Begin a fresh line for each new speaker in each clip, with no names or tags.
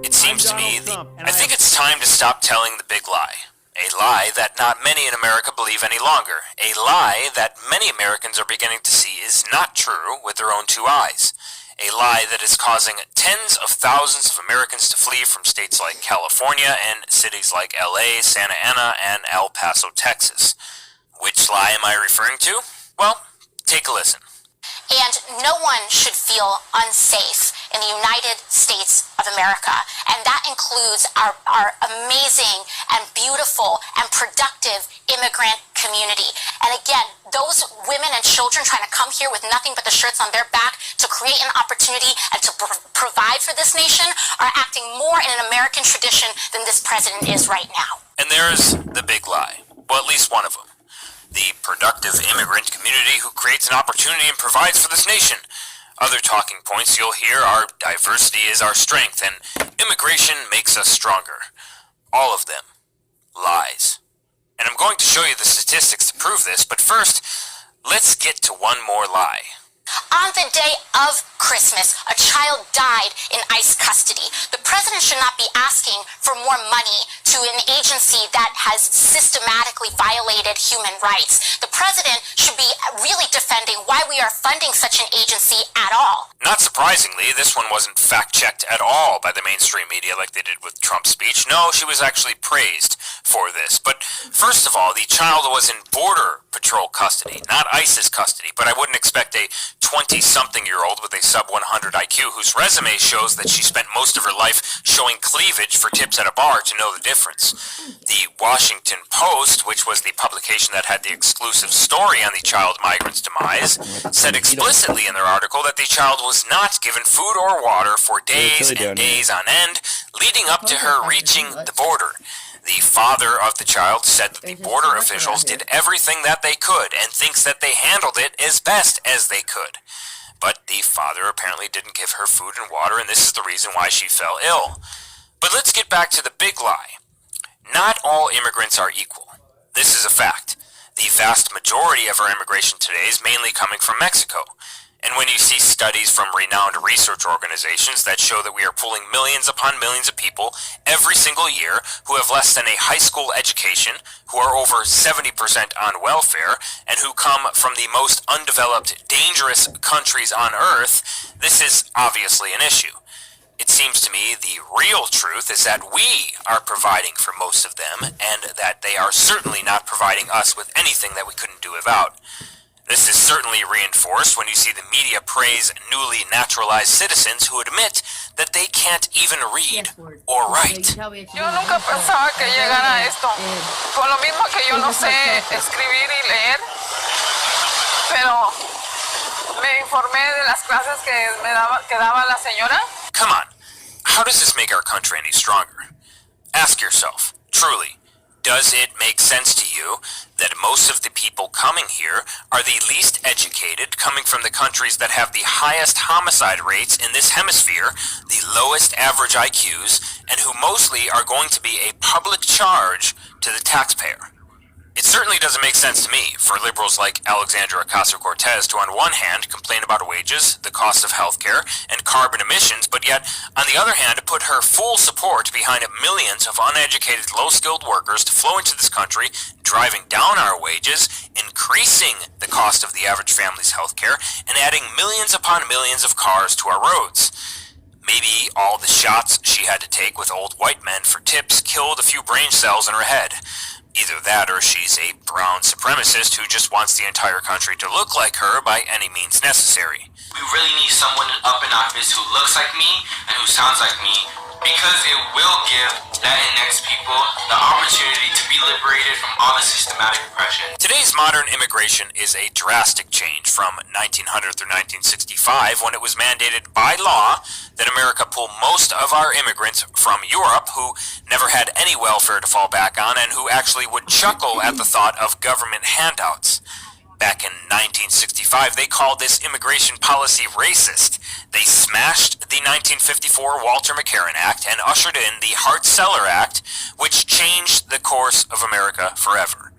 It seems to me, I think it's time to stop telling the big lie. A lie that not many in America believe any longer. A lie that many Americans are beginning to see is not true with their own two eyes. A lie that is causing tens of thousands of Americans to flee from states like California and cities like LA, Santa Ana, and El Paso, Texas. Which lie am I referring to? Well, take a listen.
And no one should feel unsafe in the United States of America. And that includes our amazing and beautiful and productive immigrant community. And again, those women and children trying to come here with nothing but the shirts on their back to create an opportunity and to provide for this nation are acting more in an American tradition than this president is right now.
And there's the big lie. Well, at least one of them. The productive immigrant community who creates an opportunity and provides for this nation. Other talking points you'll hear are diversity is our strength and immigration makes us stronger. All of them lies. And I'm going to show you the statistics to prove this, but first, let's get to one more lie.
On the day of Christmas, a child died in ICE custody. The president should not be asking for more money to an agency that has systematically violated human rights. The president should be really defending why we are funding such an agency at all.
Not surprisingly, this one wasn't fact-checked at all by the mainstream media like they did with Trump's speech. No, she was actually praised for this. But first of all, the child was in Border Patrol custody, not ISIS custody. But I wouldn't expect a 20-something-year-old with a sub-100 IQ whose resume shows that she spent most of her life showing cleavage for tips at a bar to know the difference. The Washington Post, which was the publication that had the exclusive story on the child migrant's demise, said explicitly in their article that the child was not given food or water for days and days on end, leading up to her reaching the border. The father of the child said that the border officials did everything that they could and thinks that they handled it as best as they could. But the father apparently didn't give her food and water, and this is the reason why she fell ill. But let's get back to the big lie. Not all immigrants are equal. This is a fact. The vast majority of our immigration today is mainly coming from Mexico. And when you see studies from renowned research organizations that show that we are pulling millions upon millions of people every single year who have less than a high school education, who are over 70% on welfare, and who come from the most undeveloped, dangerous countries on earth, this is obviously an issue. It seems to me the real truth is that we are providing for most of them, and that they are certainly not providing us with anything that we couldn't do without. This is certainly reinforced when you see the media praise newly naturalized citizens who admit that they can't even read or write.
Yo nunca pensaba que llegara a esto. Por lo mismo que yo no sé escribir y leer, pero me informé de las clases que daba la señora.
Come on, how does this make our country any stronger? Ask yourself, truly, does it make sense to you that most of the people coming here are the least educated, coming from the countries that have the highest homicide rates in this hemisphere, the lowest average IQs, and who mostly are going to be a public charge to the taxpayer? It certainly doesn't make sense to me for liberals like Alexandria Ocasio-Cortez to on one hand complain about wages, the cost of healthcare, and carbon emissions, but yet on the other hand put her full support behind millions of uneducated, low-skilled workers to flow into this country, driving down our wages, increasing the cost of the average family's healthcare, and adding millions upon millions of cars to our roads. Maybe all the shots she had to take with old white men for tips killed a few brain cells in her head. Either that or she's a brown supremacist who just wants the entire country to look like her by any means necessary.
We really need someone up in office who looks like me and who sounds like me, because it will give Latinx people the opportunity to be liberated from all the systematic oppression.
Today's modern immigration is a drastic change from 1900 through 1965, when it was mandated by law that America pull most of our immigrants from Europe who never had any welfare to fall back on and who actually would chuckle at the thought of government handouts. Back in 1965, they called this immigration policy racist. They smashed the 1954 Walter McCarran Act and ushered in the Hart-Celler Act, which changed the course of America forever.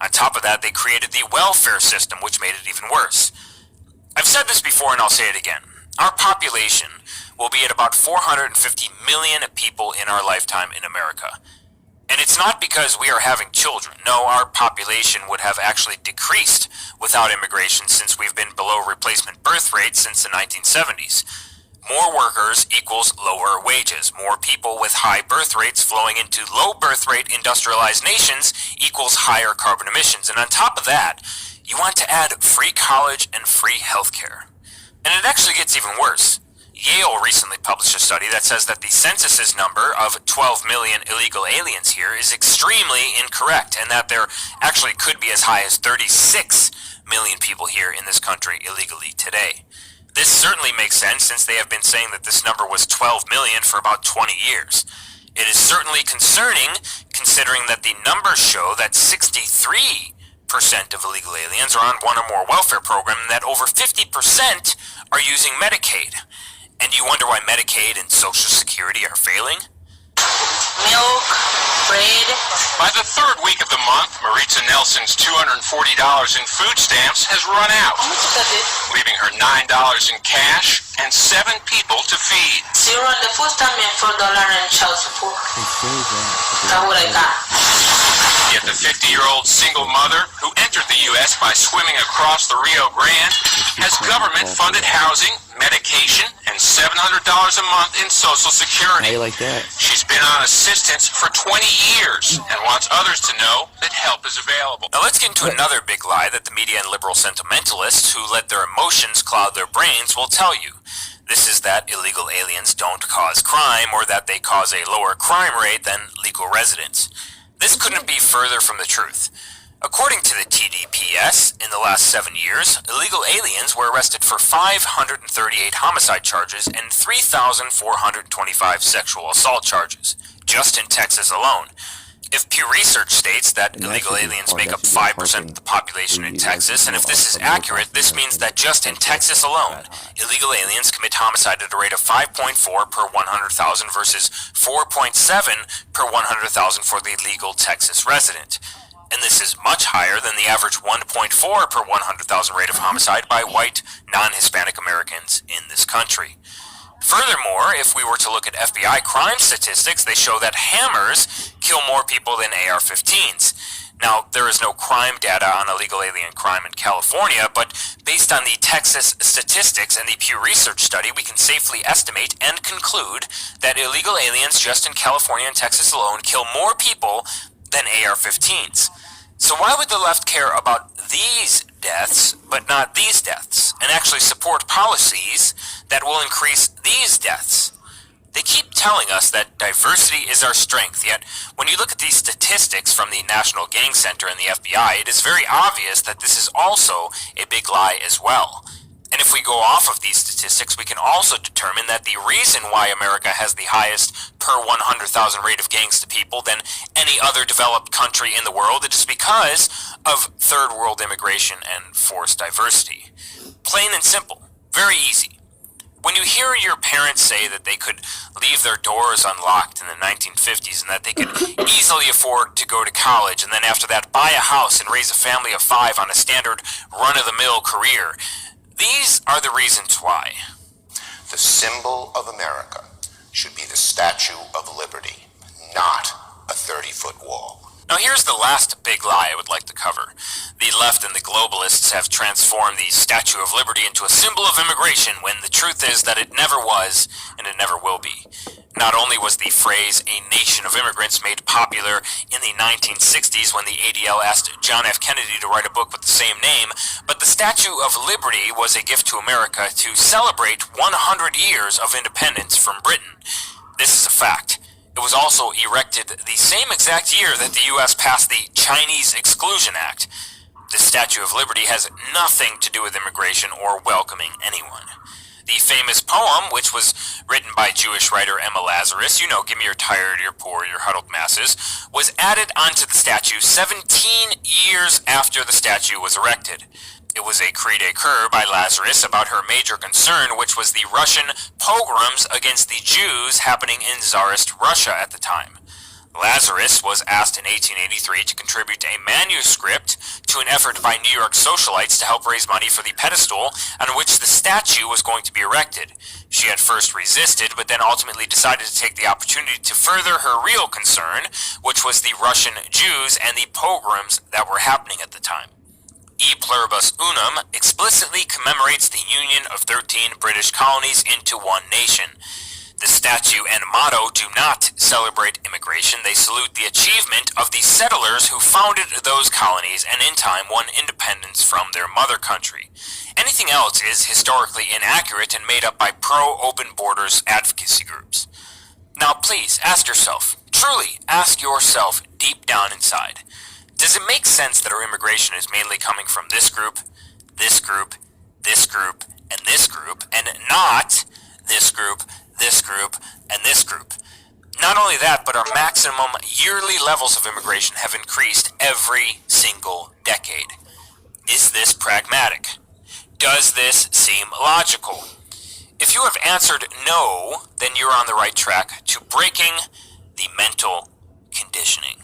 On top of that, they created the welfare system, which made it even worse. I've said this before and I'll say it again. Our population will be at about 450 million people in our lifetime in America. And it's not because we are having children. No, our population would have actually decreased without immigration since we've been below replacement birth rate since the 1970s. More workers equals lower wages. More people with high birth rates flowing into low birth rate industrialized nations equals higher carbon emissions. And on top of that, you want to add free college and free healthcare. And it actually gets even worse. Yale recently published a study that says that the census's number of 12 million illegal aliens here is extremely incorrect, and that there actually could be as high as 36 million people here in this country illegally today. This certainly makes sense since they have been saying that this number was 12 million for about 20 years. It is certainly concerning considering that the numbers show that 63% of illegal aliens are on one or more welfare programs and that over 50% are using Medicaid. And you wonder why Medicaid and Social Security are failing?
Milk, bread.
By the third week of the month, Maritza Nelson's $240 in food stamps has run out, leaving her $9 in cash and 7 people to feed.
Zero on the food stamp and $4 in child support. That's what I got.
Yet the 50-year-old single mother who entered the U.S. by swimming across the Rio Grande has government-funded housing, medication, and $700 a month in Social Security.
How you like that?
She's been on assistance for 20 years and wants others to know that help is available.
Now let's get into another big lie that the media and liberal sentimentalists who let their emotions cloud their brains will tell you. This is that illegal aliens don't cause crime or that they cause a lower crime rate than legal residents. This couldn't be further from the truth. According to the TDPS, in the last 7 years, illegal aliens were arrested for 538 homicide charges and 3,425 sexual assault charges, just in Texas alone. If Pew Research states that illegal aliens make up 5% of the population in Texas, and if this is accurate, this means that just in Texas alone, illegal aliens commit homicide at a rate of 5.4 per 100,000 versus 4.7 per 100,000 for the legal Texas resident. And this is much higher than the average 1.4 per 100,000 rate of homicide by white, non-Hispanic Americans in this country. Furthermore, if we were to look at FBI crime statistics, they show that hammers kill more people than AR-15s. Now, there is no crime data on illegal alien crime in California, but based on the Texas statistics and the Pew Research study, we can safely estimate and conclude that illegal aliens just in California and Texas alone kill more people than AR-15s. So why would the left care about these deaths, but not these deaths, and actually support policies that will increase these deaths? They keep telling us that diversity is our strength, yet when you look at these statistics from the National Gang Center and the FBI, it is very obvious that this is also a big lie as well. And if we go off of these statistics, we can also determine that the reason why America has the highest per 100,000 rate of gangs to people than any other developed country in the world, it is because of third world immigration and forced diversity. Plain and simple. Very easy. When you hear your parents say that they could leave their doors unlocked in the 1950s and that they could easily afford to go to college and then after that buy a house and raise a family of 5 on a standard run-of-the-mill career, these are the reasons why.
The symbol of America should be the Statue of Liberty, not a 30-foot wall.
Now here's the last big lie I would like to cover. The left and the globalists have transformed the Statue of Liberty into a symbol of immigration when the truth is that it never was and it never will be. Not only was the phrase "a nation of immigrants" made popular in the 1960s when the ADL asked John F. Kennedy to write a book with the same name, but the Statue of Liberty was a gift to America to celebrate 100 years of independence from Britain. This is a fact. It was also erected the same exact year that the U.S. passed the Chinese Exclusion Act. The Statue of Liberty has nothing to do with immigration or welcoming anyone. The famous poem, which was written by Jewish writer Emma Lazarus, you know, "Give me your tired, your poor, your huddled masses," was added onto the statue 17 years after the statue was erected. It was a cri de coeur by Lazarus about her major concern, which was the Russian pogroms against the Jews happening in Tsarist Russia at the time. Lazarus was asked in 1883 to contribute a manuscript to an effort by New York socialites to help raise money for the pedestal on which the statue was going to be erected. She had first resisted, but then ultimately decided to take the opportunity to further her real concern, which was the Russian Jews and the pogroms that were happening at the time. E Pluribus Unum explicitly commemorates the union of 13 British colonies into one nation. The statue and motto do not celebrate immigration. They salute the achievement of the settlers who founded those colonies and in time won independence from their mother country. Anything else is historically inaccurate and made up by pro-open borders advocacy groups. Now please ask yourself, truly ask yourself deep down inside, does it make sense that our immigration is mainly coming from this group, this group, this group, and this group, and not this group, and this group? Not only that, but our maximum yearly levels of immigration have increased every single decade. Is this pragmatic? Does this seem logical? If you have answered no, then you're on the right track to breaking the mental conditioning.